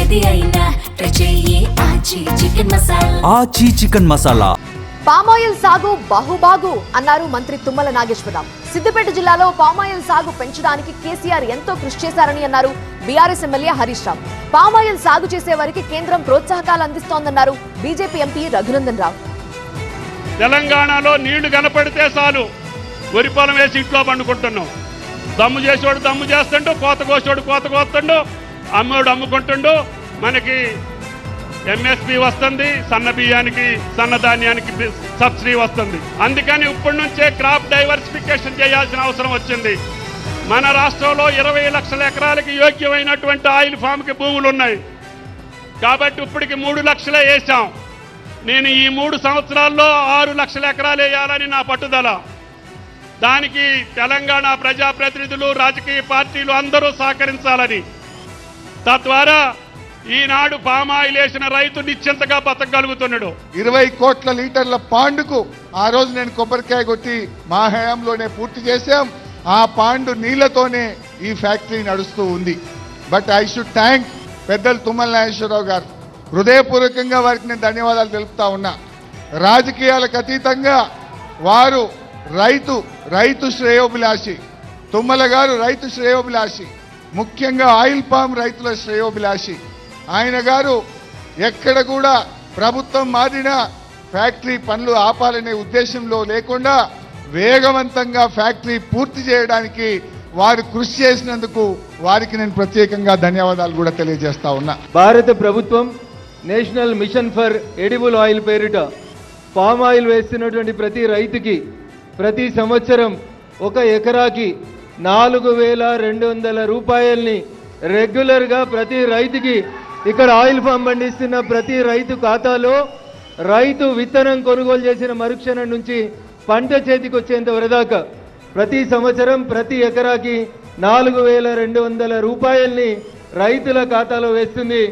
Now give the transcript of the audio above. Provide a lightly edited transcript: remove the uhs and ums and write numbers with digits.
ఏది అయినా ట్రై చెయ్యి ఆచి చికెన్ మసాలా. ఆచి చికెన్ మసాలా. పామాయిల్ సాగు బహుబాగు అన్నారు మంత్రి తుమ్మల నాగేశ్వరరావు. సిద్దిపేట జిల్లాలో పామాయిల్ సాగు పెంచడానికి కేసీఆర్ ఎంతో కృషి చేశారని అన్నారు BRS MLA Harish Rao. Palm oil సాగు చేసే వారికి కేంద్రం ప్రోత్సాహకాలు అందిస్తోందన్నారు బీజేపీ ఎంపీ రఘునందన్ రావు. తెలంగాణలో నీళ్లు కనపడితే చాలు వరి పొలం వేసి ఇంట్లో పండుకుంటున్నాం. దమ్ము చేసేవాడు దమ్ము చేస్తుండు, కోత కోసేవాడు కోత కోస్తుండు, అమ్మోడు అమ్ముకుంటుండు. మనకి ఎంఎస్పి వస్తుంది, సన్న బియ్యానికి సన్న ధాన్యానికి సబ్సిడీ వస్తుంది. అందుకని ఇప్పటి నుంచే క్రాప్ డైవర్సిఫికేషన్ చేయాల్సిన అవసరం వచ్చింది. మన రాష్ట్రంలో 20 లక్షల ఎకరాలకి యోగ్యమైనటువంటి ఆయిల్ ఫామ్కి భూములు ఉన్నాయి. కాబట్టి ఇప్పటికి 3 లక్షలే వేసాం. నేను ఈ 3 సంవత్సరాల్లో 6 లక్షల ఎకరాలు వేయాలని నా పట్టుదల. దానికి తెలంగాణ ప్రజాప్రతినిధులు, రాజకీయ పార్టీలు అందరూ సహకరించాలని, తద్వారా ఈనాడు పామాయిల్ వేసిన రైతు నిశ్చింతగా బతకగలుగుతున్నాడు. 20 కోట్ల లీటర్ల పాండుకు ఆ రోజు నేను కొబ్బరికాయ కొట్టి మా హయాంలోనే పూర్తి చేశాం. ఆ పాండు నీళ్లతోనే ఈ ఫ్యాక్టరీ నడుస్తూ ఉంది. బట్ ఐ షుడ్ థ్యాంక్ పెద్దలు తుమ్మల నాగేశ్వరరావు గారు. హృదయపూర్వకంగా వారికి నేను ధన్యవాదాలు తెలుపుతా ఉన్నా. రాజకీయాలకు అతీతంగా వారు రైతు శ్రేయోభిలాషి. తుమ్మల గారు రైతు శ్రేయోభిలాషి, ముఖ్యంగా ఆయిల్ పామ్ రైతుల శ్రేయోభిలాషి. ఆయన గారు ఎక్కడ కూడా ప్రభుత్వం మారిన ఫ్యాక్టరీ పనులు ఆపాలనే ఉద్దేశంలో లేకుండా వేగవంతంగా ఫ్యాక్టరీ పూర్తి చేయడానికి వారు కృషి చేసినందుకు వారికి నేను ప్రత్యేకంగా ధన్యవాదాలు కూడా తెలియజేస్తా ఉన్నా. భారత ప్రభుత్వం national mission for edible oil పేరిట పామ్ ఆయిల్ వేస్తున్నటువంటి ప్రతి రైతుకి ప్రతి సంవత్సరం 1 ఎకరాకి 4,200 రూపాయల్ని రెగ్యులర్గా ప్రతి రైతుకి, ఇక్కడ ఆయిల్ ఫామ్ పండిస్తున్న ప్రతి రైతు ఖాతాలో రైతు విత్తనం కొనుగోలు చేసిన మరుక్షణం నుంచి పంట చేతికి వచ్చేంత వరదాకా ప్రతి సంవత్సరం ప్రతి ఎకరాకి 4,200 రూపాయల్ని రైతుల ఖాతాలో వేస్తుంది